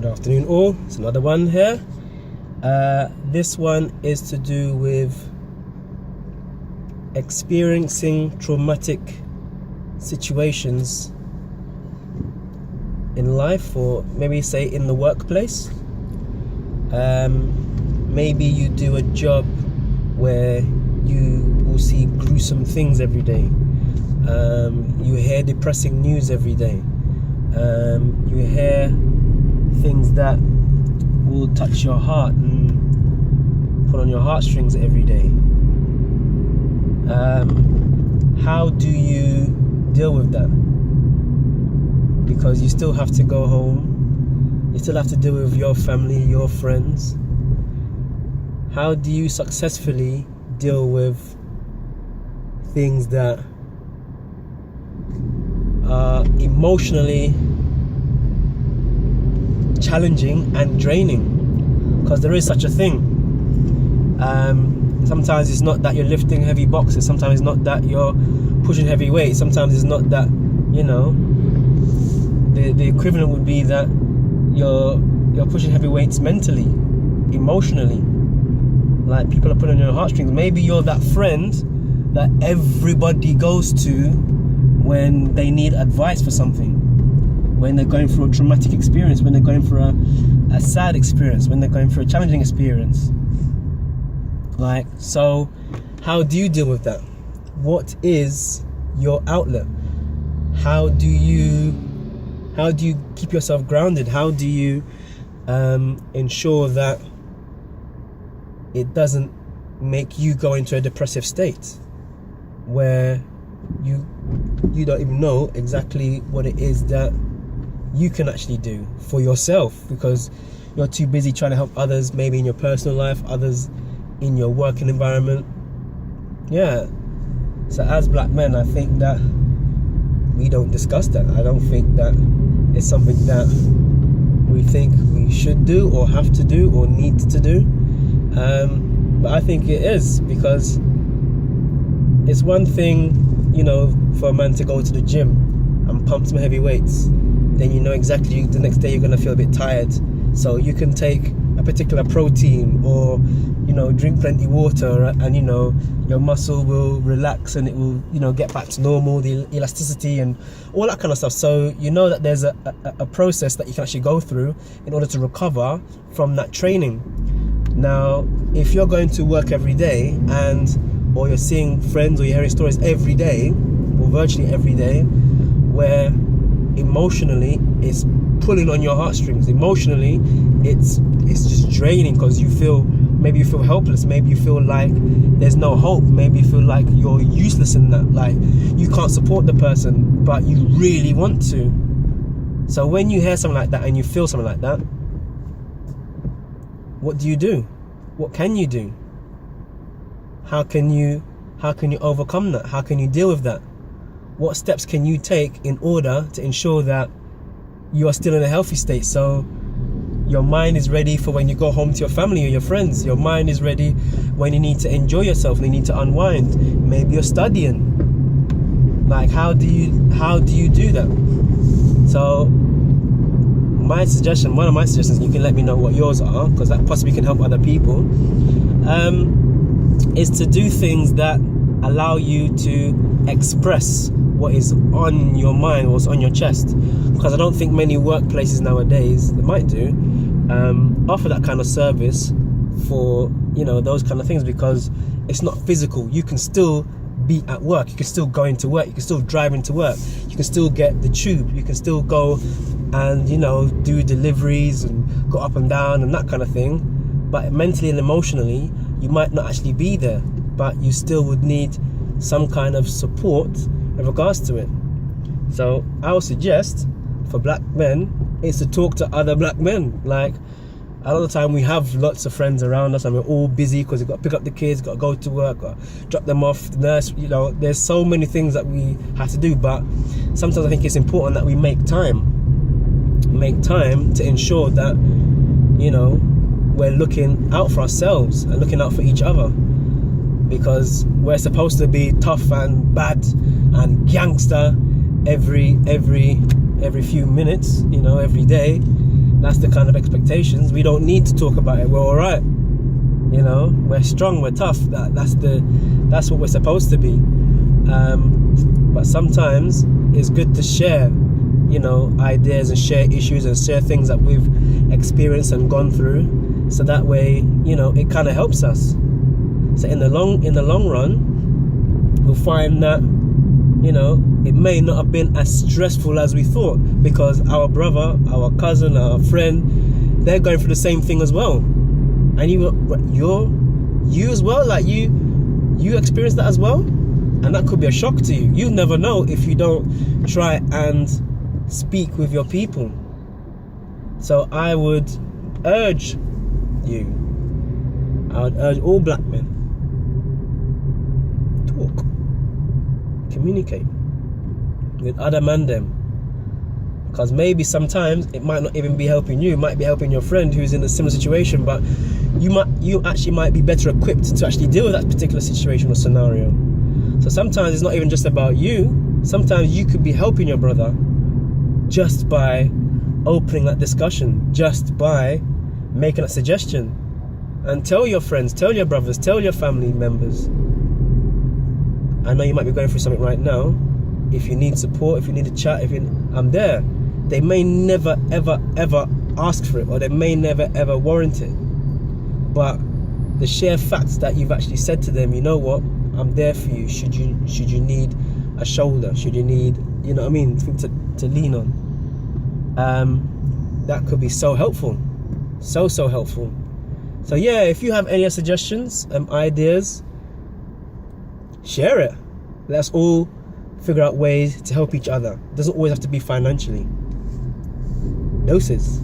Good afternoon all, it's another one here. This one is to do with experiencing traumatic situations in life, or maybe say in the workplace. Maybe you do a job where you will see gruesome things every day. You hear depressing news every day. You hear things that will touch your heart and pull on your heartstrings every day. How do you deal with that? Because you still have to go home, you still have to deal with your family, your friends. How do you successfully deal with things that are emotionally challenging and draining? Because there is such a thing. Sometimes it's not that you're lifting heavy boxes, sometimes it's not that you're pushing heavy weights, sometimes it's not that, you know, the equivalent would be that you're pushing heavy weights mentally, emotionally. Like, people are pulling on your heartstrings. Maybe you're that friend that everybody goes to when they need advice for something, when they're going through a traumatic experience, when they're going through a sad experience, when they're going through a challenging experience. Like, so how do you deal with that? What is your outlet? How do you keep yourself grounded? How do you ensure that it doesn't make you go into a depressive state where you don't even know exactly what it is that you can actually do for yourself, because you're too busy trying to help others, maybe in your personal life, others in your working environment. Yeah. So as black men, I think that we don't discuss that. I don't think that it's something that we think we should do or have to do or need to do. But I think it is, because it's one thing, you know, for a man to go to the gym and pump some heavy weights. Then you know exactly the next day you're going to feel a bit tired. So you can take a particular protein, or, you know, drink plenty water, and, you know, your muscle will relax and it will, you know, get back to normal, the elasticity and all that kind of stuff. So you know that there's a process that you can actually go through in order to recover from that training. Now, if you're going to work every day, or you're seeing friends, or you're hearing stories every day, or virtually every day, where emotionally it's pulling on your heartstrings, emotionally it's just draining, because maybe you feel helpless, maybe you feel like there's no hope, maybe you feel like you're useless in that, like you can't support the person but you really want to. So when you hear something like that and you feel something like that, what do you do? What can you do? How can you overcome that? How can you deal with that? What steps can you take in order to ensure that you are still in a healthy state? So your mind is ready for when you go home to your family or your friends. Your mind is ready when you need to enjoy yourself, when you need to unwind. Maybe you're studying. Like, how do you do that? So one of my suggestions, you can let me know what yours are, because that possibly can help other people, is to do things that allow you to express what is on your mind, what's on your chest. Because I don't think many workplaces nowadays, they might do, offer that kind of service for, you know, those kind of things, because it's not physical. You can still be at work, you can still go into work, you can still drive into work, you can still get the tube, you can still go and, you know, do deliveries and go up and down and that kind of thing. But mentally and emotionally, you might not actually be there, but you still would need some kind of support in regards to it. So I would suggest for black men is to talk to other black men. Like, a lot of the time we have lots of friends around us and we're all busy because we've got to pick up the kids, got to go to work, got to drop them off, the nurse, you know, there's so many things that we have to do. But sometimes I think it's important that we make time to ensure that, you know, we're looking out for ourselves and looking out for each other, because we're supposed to be tough and bad and gangster every few minutes, you know, every day. that's the kind of expectations. We don't need to talk about it. We're all right. You know, we're strong. We're tough. That's what we're supposed to be. But sometimes it's good to share, you know, ideas and share issues and share things that we've experienced and gone through, so that way, you know, it kind of helps us. So in the long run, we'll find that, you know, it may not have been as stressful as we thought, because our brother, our cousin, our friend, they're going through the same thing as well, and you as well, like you experienced that as well, and that could be a shock to you. You never know if you don't try and speak with your people. So I would urge all black men, talk, communicate with other man them, because maybe sometimes it might not even be helping you, it might be helping your friend who's in a similar situation, but you actually might be better equipped to actually deal with that particular situation or scenario. So sometimes it's not even just about you. Sometimes you could be helping your brother just by opening that discussion, just by making a suggestion. And tell your friends, tell your brothers, tell your family members, I know you might be going through something right now. If you need support, if you need a chat, I'm there. They may never ever ever ask for it, or they may never ever warrant it, but the sheer fact that you've actually said to them, you know what, I'm there for you should you need a shoulder, should you need, you know what I mean, something to lean on, that could be so helpful, so helpful. So yeah, if you have any suggestions, ideas, share it. Let's all figure out ways to help each other. It doesn't always have to be financially. Doses.